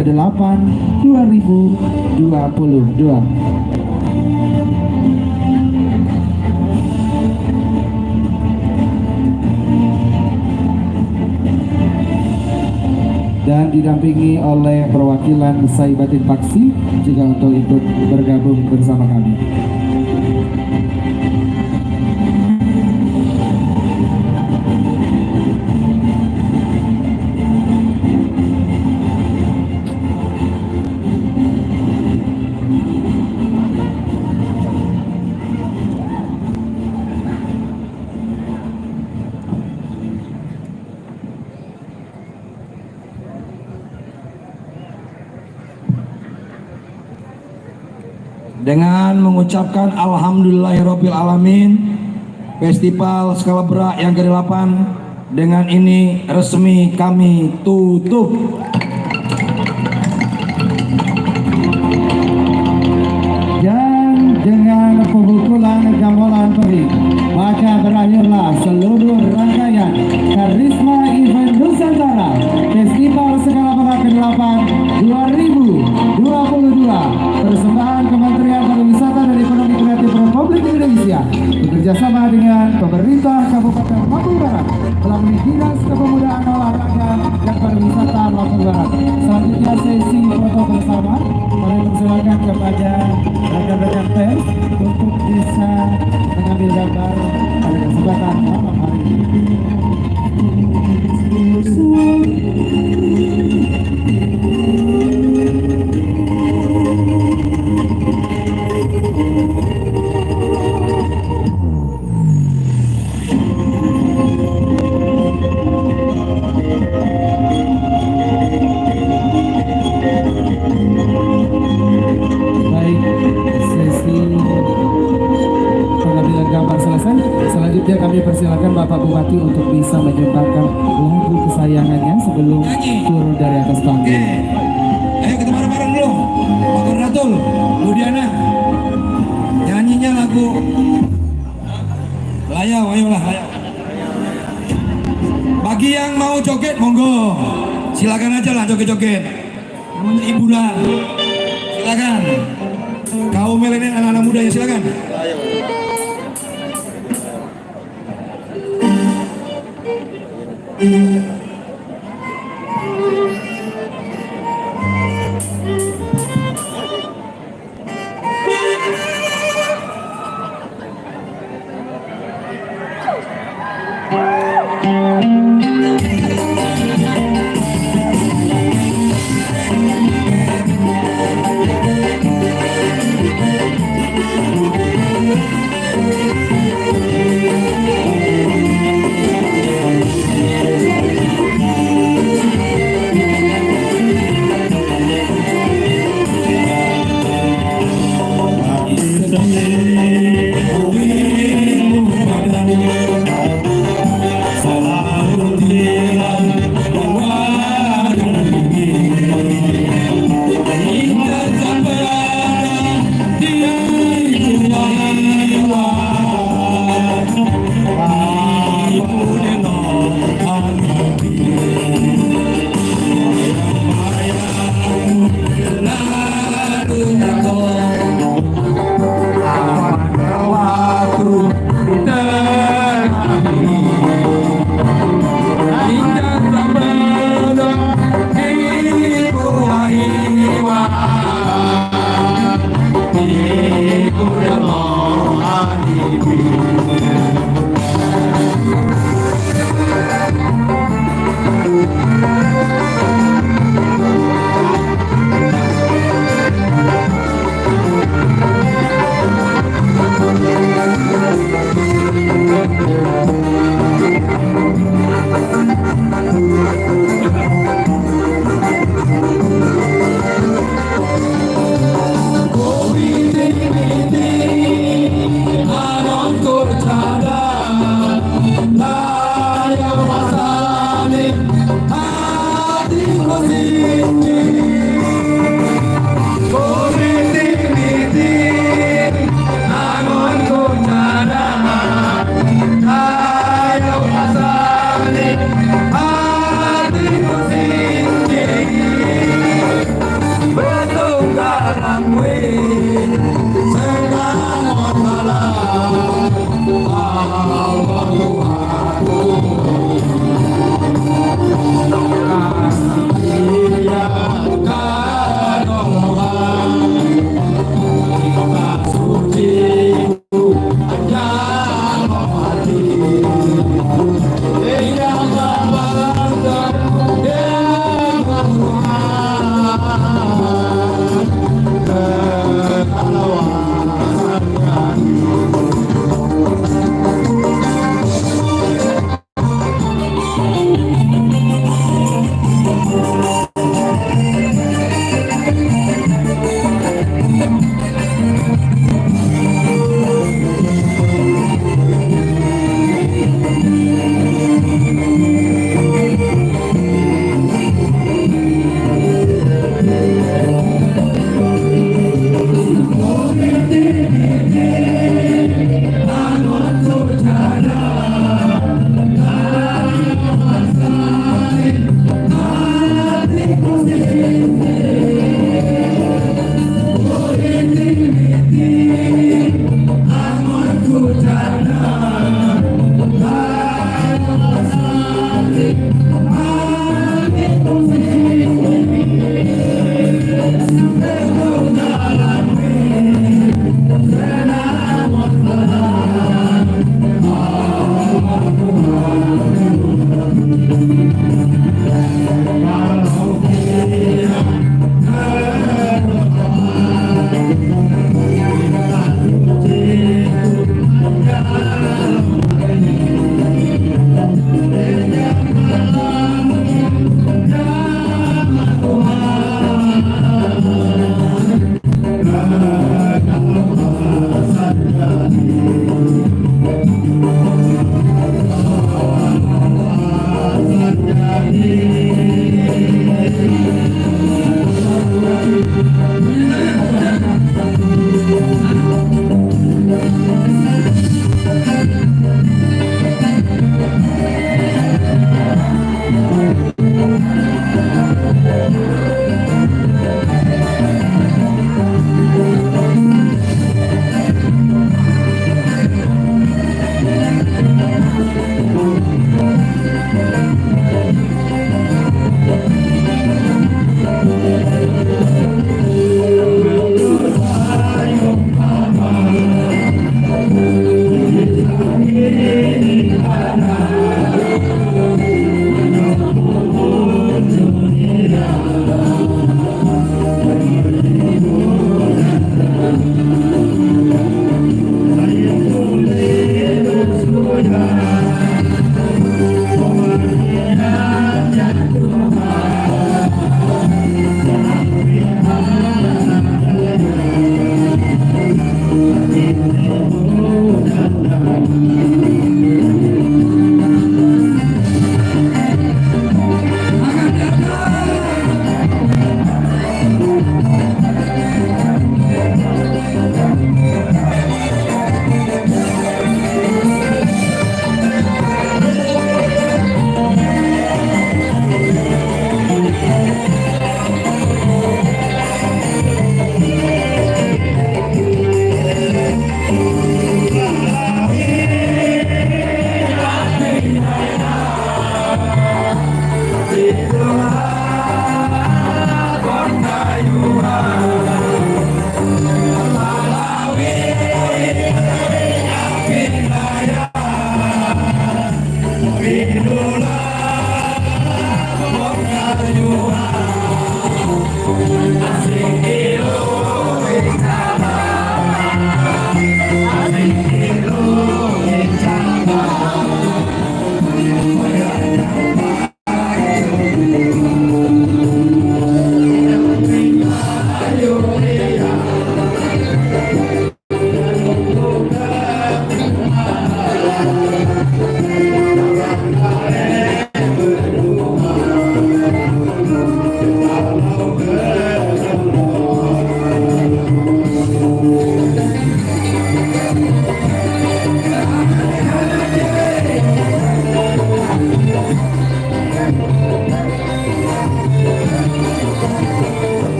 8 2022. Dan didampingi oleh perwakilan Saibatin Paksi juga untuk ikut bergabung bersama kami. Dengan mengucapkan Alhamdulillahirabbil alamin, Festival Skala Berak yang ke-8 dengan ini resmi kami tutup. Dan dengan pemukulan gamelan beri, maka berakhirlah seluruh rangkaian Karisma Event Nusantara Festival Skala Berak ke-8 2022, persembahan Kementerian Pariwisata dan Ekonomi Kreatif Republik Indonesia bekerjasama dengan pemerintah Kabupaten Lampung Barat melalui Dinas Kepemudaan Olahraga dan Pariwisata Lampung Barat. Selanjutnya sesi foto bersama. Kami persilakan kepada rekan-rekan pers untuk bisa mengambil gambar pada kesempatan malam hari ini. Selanjutnya kami persilakan Bapak Bupati untuk bisa menyumbangkan lagu kesayangannya sebelum turun dari atas panggung. Ayo kita bareng-bareng dulu. Pak Ratul, Bu Diana, nyanyinya lagu Layau, ayolah Layau. Bagi yang mau joget, monggo. Silakan aja lah joget-joget. Namanya hiburan. Silakan. Kaum milenial, anak-anak muda ya silakan.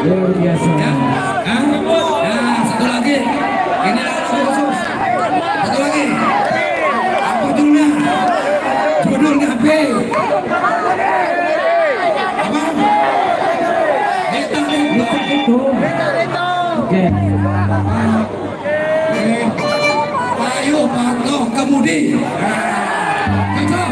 Luar biasa. Ya, Hah? Nah, satu lagi. Ini lagu khusus. Satu lagi. Apa judulnya? Judulnya B. Apa? Bintang itu. Itu. Oke. Ayo patuh kemudi. Cocok.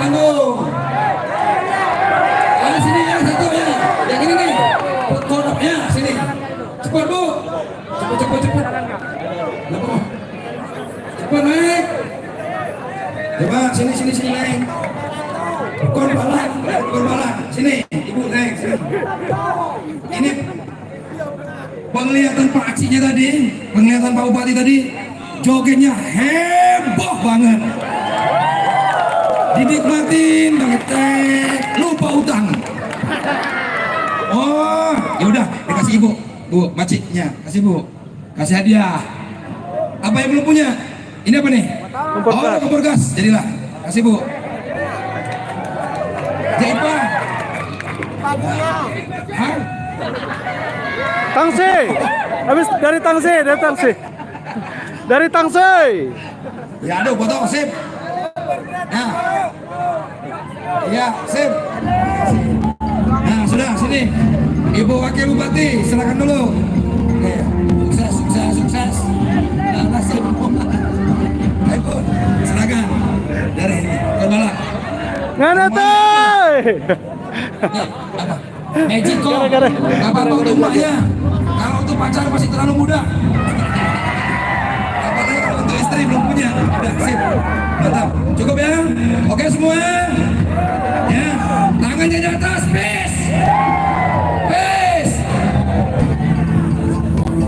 panggung. Ayo sini yang satu ya, yang ini nih. Kodoknya sini. Cepat Bu. Cepat. Cepat naik. Coba sini naik. Korbalan. Sini, Ibu naik sini. Ini penglihatan Pak Aksinya tadi, penglihatan Pak Bupati tadi, jogetnya heboh banget. Dinikmatin, lupa utang. Oh, ya udah dikasih Ibu, Bu, maciknya, kasih Bu, kasih hadiah. Apa yang belum punya? Ini apa nih? Kompor gas, jadilah, kasih Bu. Jaipan. Hah? Tangsi. Habis dari Tangsi. Ya aduh, foto sip. Nah. Iya, sip. Nah, sudah sini. Ibu Wakil Bupati, silakan dulu. Oke, sukses. Nah, sip. Ayo, silakan. Dari Korbalan. Ngana teh. Apa? Magic kok. Apa untuk mbaknya? Kalau untuk pacar masih terlalu muda. Apalagi kalau untuk istri belum punya. Udah, sip. Mantap. Cukup ya? Oke semua? Ya. Tangannya di atas. Peace.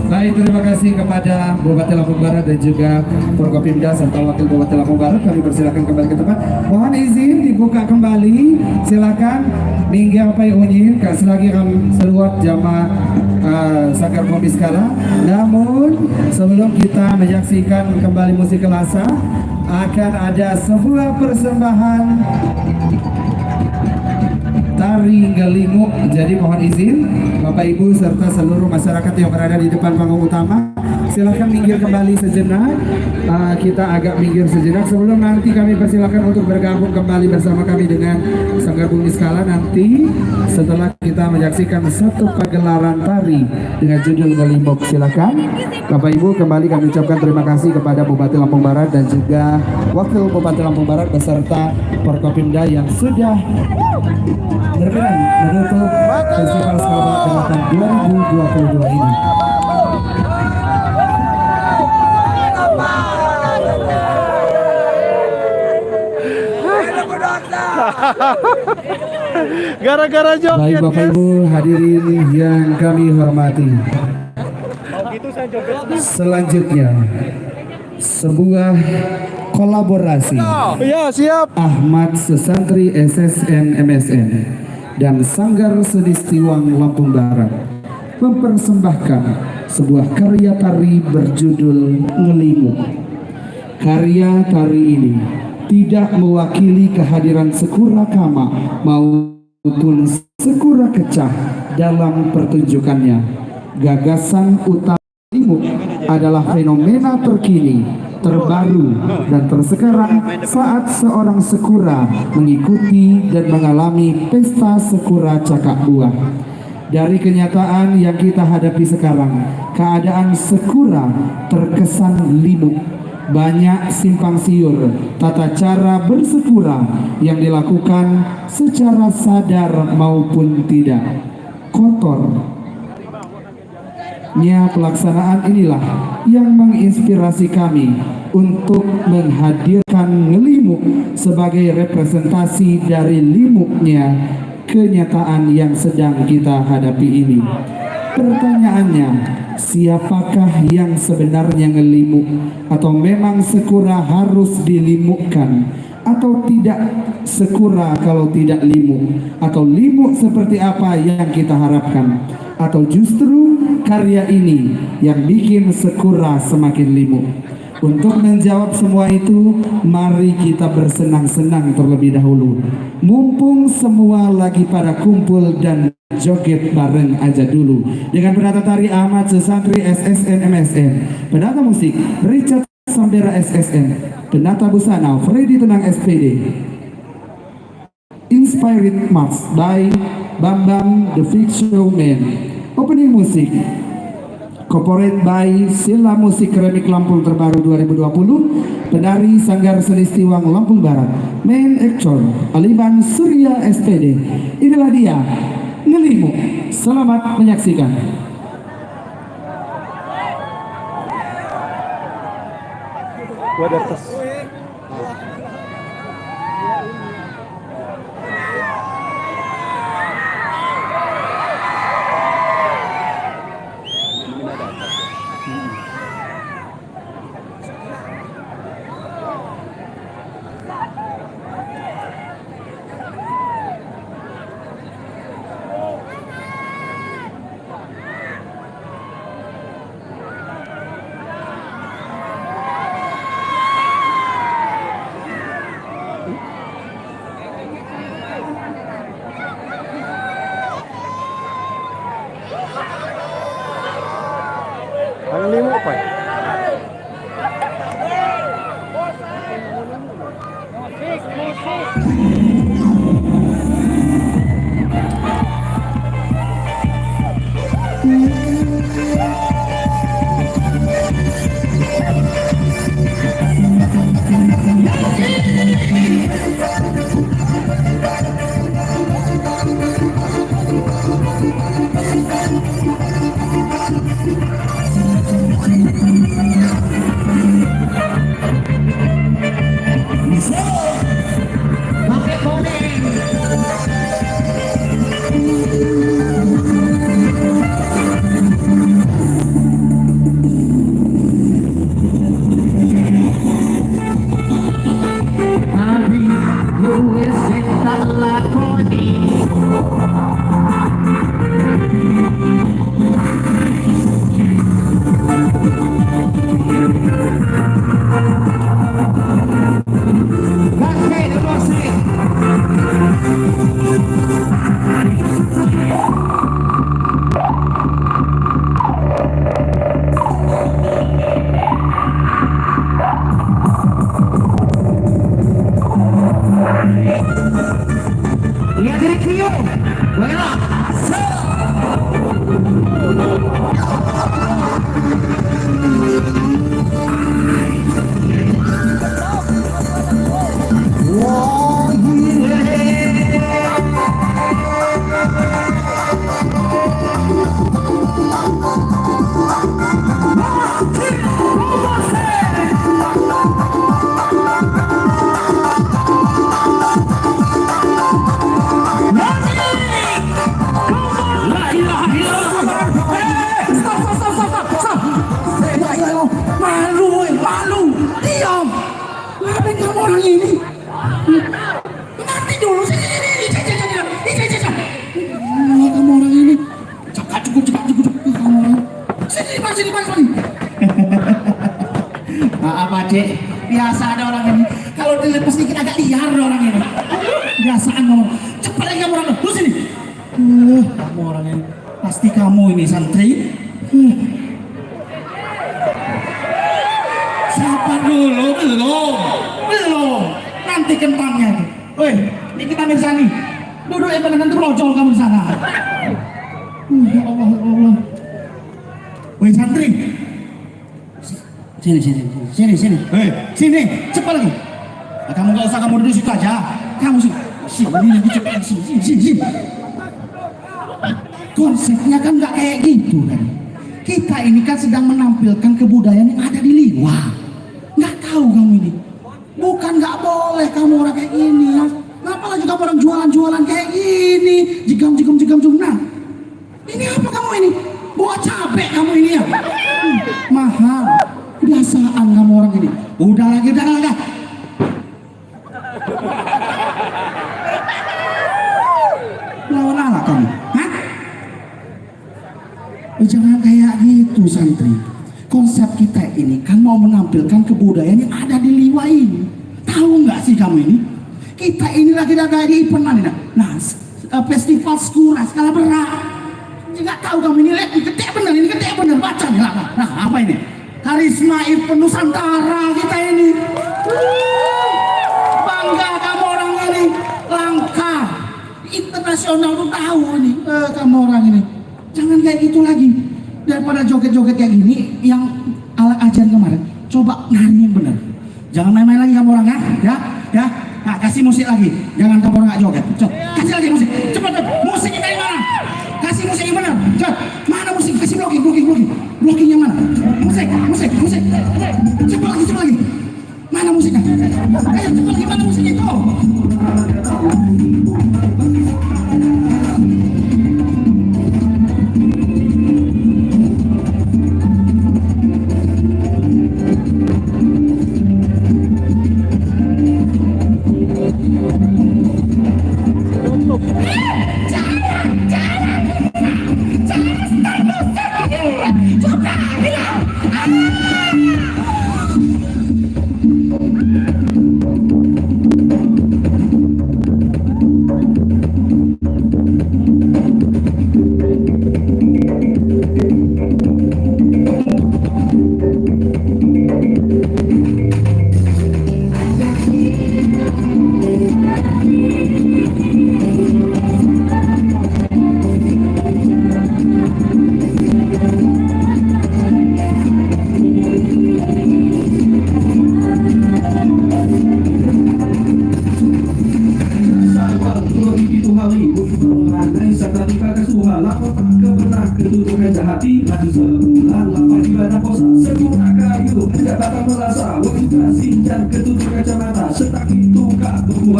Baik, terima kasih kepada Bupati Lampung Barat dan juga Forkopimda serta Wakil Bupati Lampung Barat. Kami persilakan kembali ke tempat. Mohon izin dibuka kembali. Silakan minggir apa yang unyin selagi kami seluat jamaah Sanggar Pemiskala. Namun sebelum kita menyaksikan kembali musik kelasa, akan ada sebuah persembahan tari Gelimuk. Jadi mohon izin Bapak Ibu serta seluruh masyarakat yang berada di depan panggung utama, silahkan minggir kembali sejenak. Kita agak minggir sejenak sebelum nanti kami persilakan untuk bergabung kembali bersama kami dengan Sanggar Pemiskala nanti setelah kita menyaksikan satu pagelaran tari dengan judul Gelimuk. Silakan Bapak Ibu, kembali kami ucapkan terima kasih kepada Bupati Lampung Barat dan juga Wakil Bupati Lampung Barat beserta Forkopimda yang sudah berkenan menutup Festival Skala Kecamatan 2022 ini. Gara-gara joget. Baik Bapak Ibu hadirin yang kami hormati. Selanjutnya sebuah kolaborasi Ya, siap. Ahmad Sesantri SSN MSN dan Sanggar Sedistiwang Lampung Barat mempersembahkan sebuah karya tari berjudul Ngelimuk. Karya tari ini tidak mewakili kehadiran Sekura Kama maupun Sekura Kecah dalam pertunjukannya. Gagasan utama Ngelimuk adalah fenomena terkini, terbaru dan tersekarang saat seorang Sekura mengikuti dan mengalami pesta Sekura Cakak Buah. Dari kenyataan yang kita hadapi sekarang, keadaan Sekura terkesan limuk. Banyak simpang siur tata cara bersekura yang dilakukan secara sadar maupun tidak. Kotornya pelaksanaan inilah yang menginspirasi kami untuk menghadirkan Ngelimuk sebagai representasi dari limuknya kenyataan yang sedang kita hadapi ini. Pertanyaannya, siapakah yang sebenarnya ngelimuk? Atau memang Sekura harus dilimukkan? Atau tidak Sekura kalau tidak limuk? Atau limuk seperti apa yang kita harapkan? Atau justru karya ini yang bikin Sekura semakin limuk? Untuk menjawab semua itu, mari kita bersenang-senang terlebih dahulu. Mumpung semua lagi pada kumpul dan joget bareng aja dulu. Dengan penata tari Ahmad Sesantri SSN MSN, penata musik Richard Sambera SSN, penata busana Freddy Tenang SPD. Inspired March by Bambang The Big Showman. Opening musik Corporate by Sila Musik Keramik Lampung Terbaru 2020, penari Sanggar Seni Stiwang Lampung Barat, main actor Aliban Surya SPD. Inilah dia, Ngelimu. Selamat menyaksikan. Gua di atas. Ang limo pa. Lihat diri Krio, bagaimana? Maaf Adik, biasa ada orang ini. Kalau dilepas dikit agak liar orang ini. Biasaan kamu. Cepat lagi kamu orang ini. Lu sini. Kamu orang ini. Pasti kamu ini santri. Siapa dulu? Belum. Nanti kentangnya. Woi, ini kita Mirsani. Duduk yang benar-benar terlojol kamu di sana. Ya Allah, ya Allah. Woi santri. Sini. Hei, sini, cepat lagi. Nah, kamu gak usah kamu duduk situ aja. Kamu sini, cepat sini. Konsepnya kan gak kayak gitu kan. Kita ini kan sedang menampilkan kebudayaan yang ada di Liwa. Gak tahu kamu ini. Bukan gak boleh kamu orang kayak gini ya. Kenapa lagi kamu orang jualan kayak gini? Jigam. Nah, ini apa kamu ini? Bawa cabai kamu ini ya? Mahal. Kebiasaan kamu orang ini. Udah lagi. Lawan anak kamu, hah? Jangan kayak gitu santri. Konsep kita ini kan mau menampilkan kebudayaan yang ada di Liwa ini. Tahu nggak sih kamu ini? Kita ini lagi ada di event ini. Nah, festival Skura skala berat. Nggak tahu kamu ini, lihat ini gede bener baca nih. Nah, apa ini? Karisma event Nusantara kita ini. Bangga kamu orang ini. Langka internasional tuh tahu ini. Kamu orang ini. Jangan kayak gitu lagi. daripada joget-joget kayak gini yang ala ajaran kemarin, coba nari yang benar. Jangan main-main lagi kamu orang ya. Nah, kasih musik lagi. Jangan kamu orang nggak joget. Cot, kasih lagi musik. Cepat, musiknya dari mana? Kasih musik yang benar. Cot, mana musik? Kasih blocking. Blocking yang mana? Musik. Cepat lagi. Mana musiknya? Ayo cepat lagi, mana musiknya itu?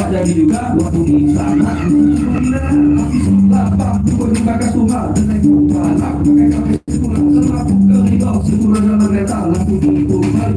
Jadi juga waktu di sana lapang berbagai Tuhan dan balap pakai kaki sekolah selaku keridau sekolah dalam kereta laku di rumah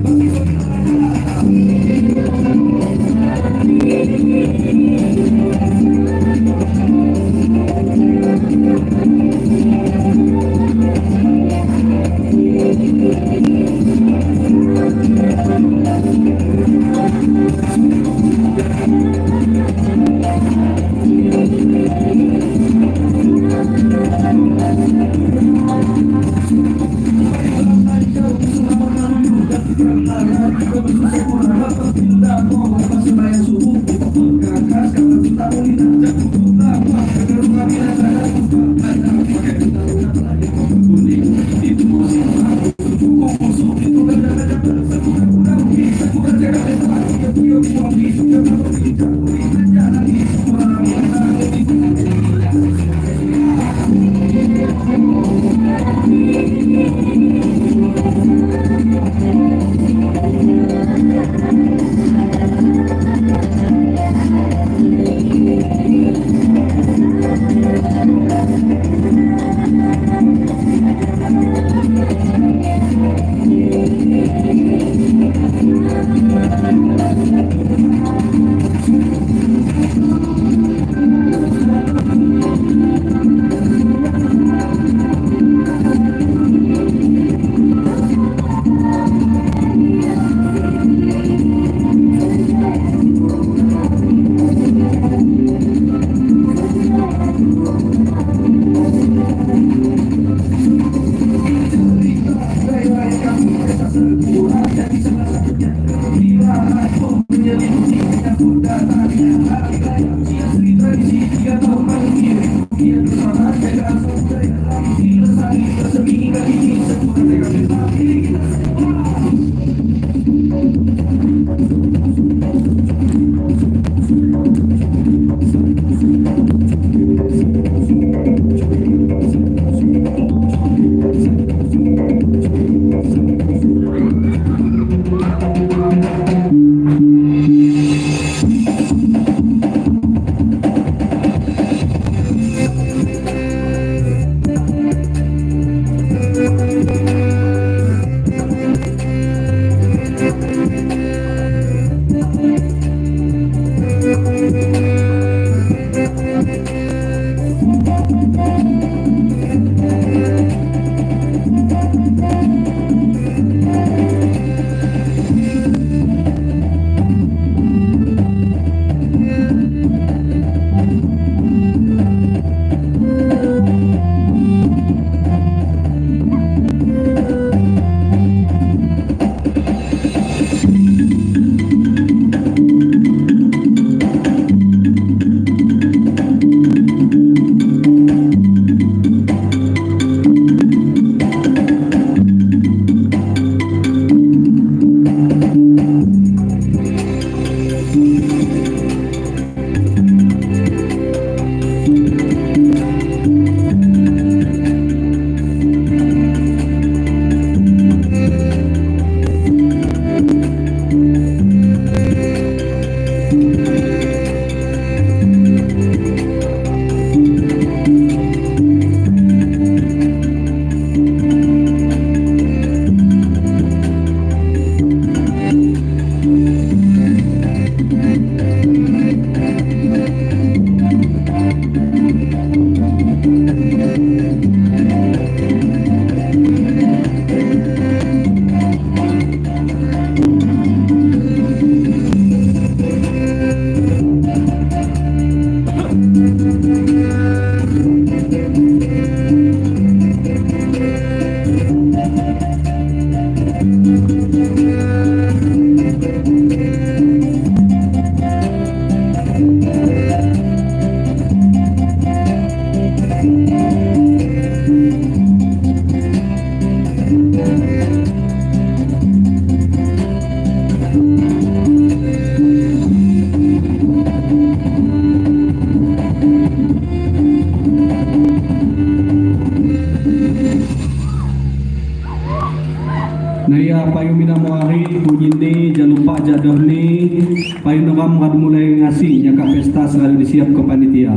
panitia payu minamuari punyini jangan lupa jadoh ni payu nokam kad mulai ngasih nyaka pesta selalu disiap ke panitia.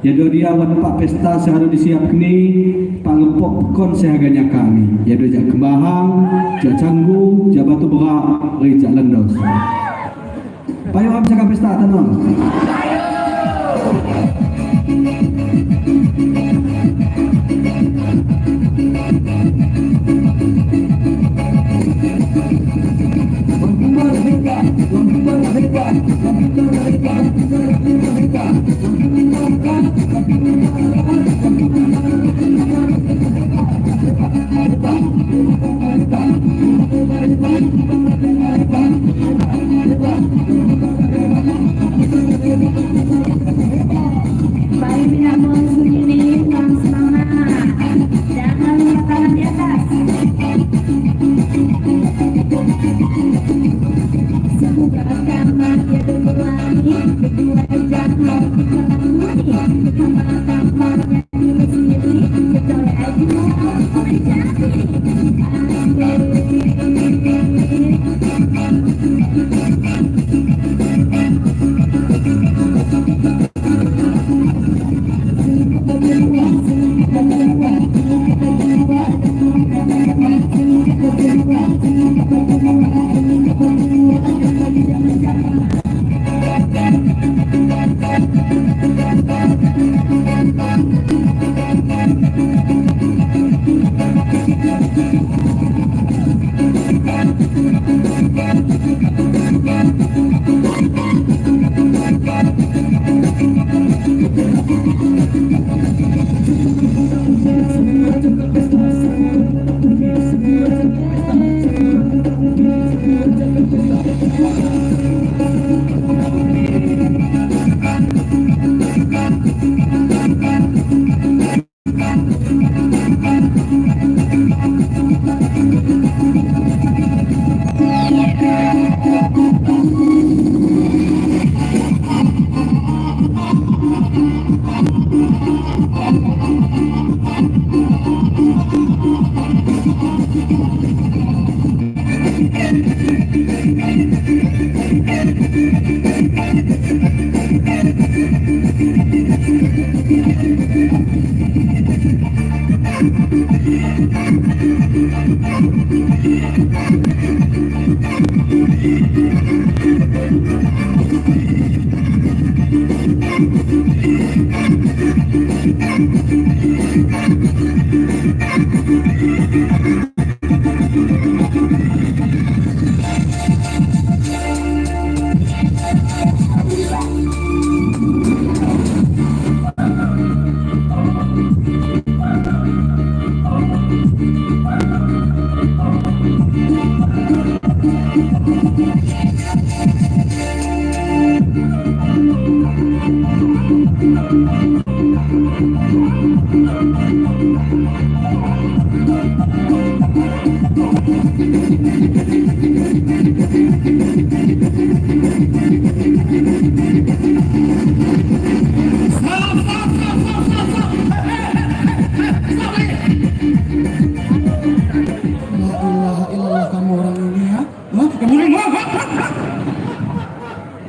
Yado dia wan pak pesta selalu disiap ni pangepok kon sehaganya kami. Yado jak kembahang, jak canggu, jak batu berak, jak lendos. Payu am saka pesta tanong. Baik tidak mau sunyi kurang semangat. Jangan lupa tangan di atas. Semoga kamar dia berwangi, kedua jangan kita bunyi. Kamar kamarnya diri sendiri, kecuali aja mau menjadi.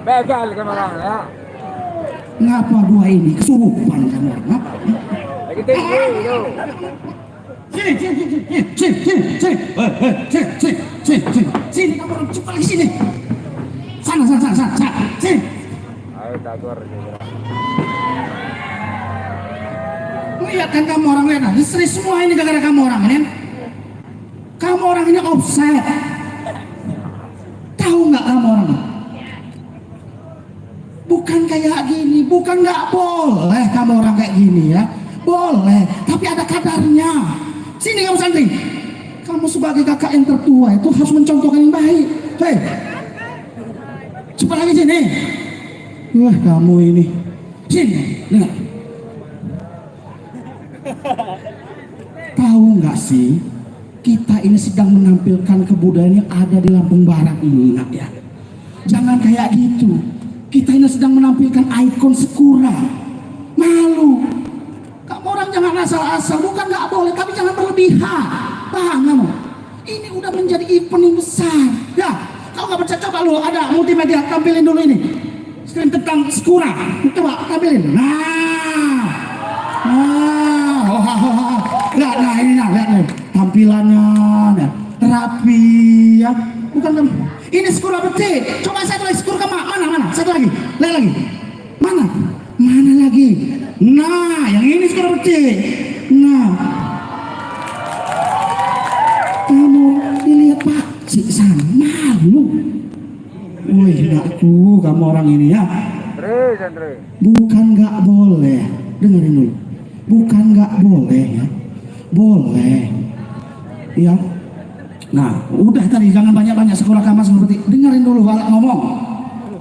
Begal kamu orang ya. Ngapa dua ini kesurupan kamu? Lagi tinggi itu. Sini kamu orang cepat lagi sini. Sana, sini. Ayo tak keluar. Lihat kan kamu orang lihat, istri semua ini gara-gara kamu orang ini. Kamu orang ini offset. Tahu nggak kamu orang? Bukan kayak gini, bukan nggak boleh kamu orang kayak gini ya. Boleh, tapi ada kadarnya. Sini kamu santri. Kamu sebagai kakak yang tertua itu harus mencontohkan yang baik. Hei, cepat lagi sini. Wah kamu ini. Sini, dengar. Tahu nggak sih, kita ini sedang menampilkan kebudayaan yang ada di Lampung Barat ini, nak ya. Jangan kayak gitu. Kita ini sedang menampilkan ikon Sekura. Malu. Kamu orang jangan asal-asal, bukan nggak boleh, tapi jangan berlebihan. Paham kamu? Ini udah menjadi event yang besar. Ya, kalau nggak percaya coba lu ada multimedia tampilin dulu ini. Screen tentang Skura. Coba tampilin. Nah, nah ini lihat nih tampilannya, nah, rapi ya. Bukan ini Skura betik. Coba satu lagi Skura mana? Satu lagi, lihat lagi. Mana lagi? Nah, yang ini Skura betik. Nah, kamu dilihat Pak Cik sana malu. Wih, enakku kamu orang ini ya. Andre. Bukan nggak boleh, dengerin dulu. Bukan nggak boleh ya, boleh. Ya. Nah, udah tadi jangan banyak-banyak sekolah kamu seperti. Dengerin dulu balak ngomong.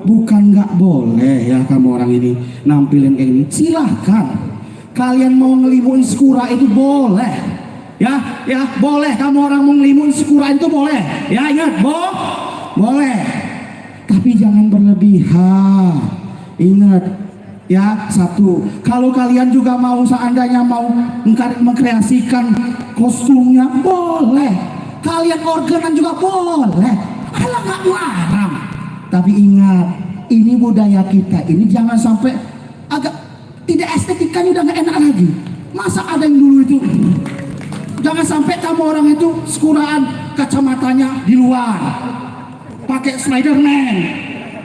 Bukan nggak boleh ya kamu orang ini nampilin kayak ini. Silahkan. Kalian mau ngelimuin Skura itu boleh. Ya, boleh. Kamu orang mau ngelimuin Skura itu boleh. Ya, ingat, boleh. Tapi jangan berlebihan. Ingat, ya, satu. Kalau kalian juga mau seandainya mau mengkreasikan kostumnya, boleh. Kalian organan juga boleh. Allah nggak melarang. Tapi ingat, ini budaya kita. Ini jangan sampai agak tidak estetikanya udah nggak enak lagi. Masa ada yang dulu itu? Jangan sampai kamu orang itu Skuraan kacamatanya di luar, pakai Spiderman,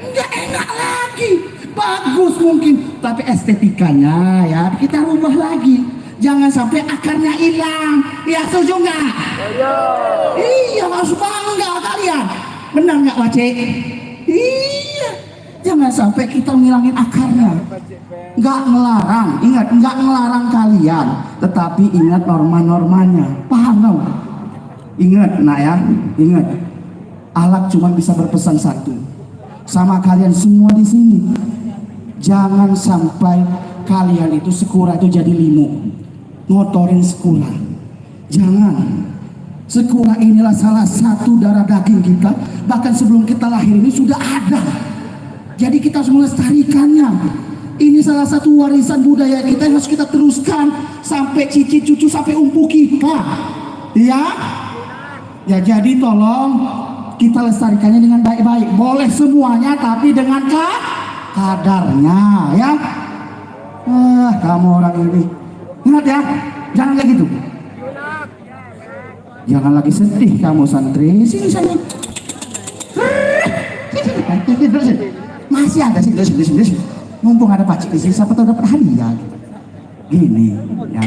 nggak enak lagi. Bagus mungkin, tapi estetikanya ya kita rubah lagi. Jangan sampai akarnya hilang. Ya, setuju nggak? Iya, harus bangga kalian. Benar nggak, Wace? Iya. Jangan sampai kita ngilangin akarnya. Nggak ngelarang, ingat, nggak ngelarang kalian, tetapi ingat norma-normanya. Paham dong? Ingat, nak ya, ingat. Alat cuma bisa berpesan satu sama kalian semua di sini. Jangan sampai kalian itu Skura itu jadi limu, ngotorin Skura. Jangan. Skura inilah salah satu darah daging kita. Bahkan sebelum kita lahir ini sudah ada. Jadi kita harus melestarikannya. Ini salah satu warisan budaya kita yang harus kita teruskan sampai cicit cucu sampai umpu kita. Ya, jadi tolong kita lestarikannya dengan baik-baik. Boleh semuanya, tapi dengan kadarnya, ya. Kamu orang ini, ingat ya, jangan kayak gitu. Jangan lagi sedih kamu santri. Sini. Masih ada sih, sini. Mumpung ada Pak Cik di sini, siapa tahu dapat hadiah. Gini, ya.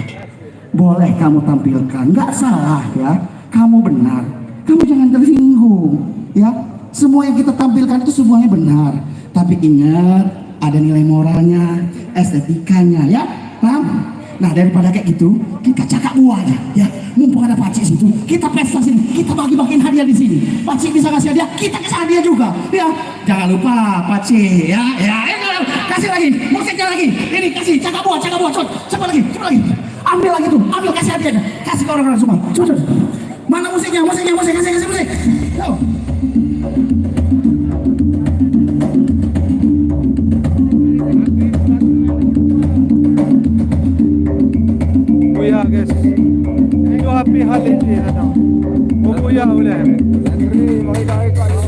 Boleh kamu tampilkan, nggak salah ya. Kamu benar. Kamu jangan tersinggung, ya. Semua yang kita tampilkan itu semuanya benar. Tapi ingat, ada nilai moralnya, estetikanya, ya. Paham? Nah, daripada kayak gitu, kita cakap buah aja, ya. Mumpung ada Pak Cik situ, kita pesta sini, kita bagi-bagiin hadiah di sini. Pak Cik bisa kasih hadiah, kita kasih hadiah juga, ya. Jangan lupa Pak Cik, ya. Kasih lagi, musiknya lagi. Ini kasih cakap buah, coba lagi. Ambil lagi tuh, kasih hadiahnya, kasih ke orang-orang semua. Coba. Mana musiknya, kasih musik. Yo. Buya guys, itu happy holiday na daw. Buya ulit. Andre, makita kayo.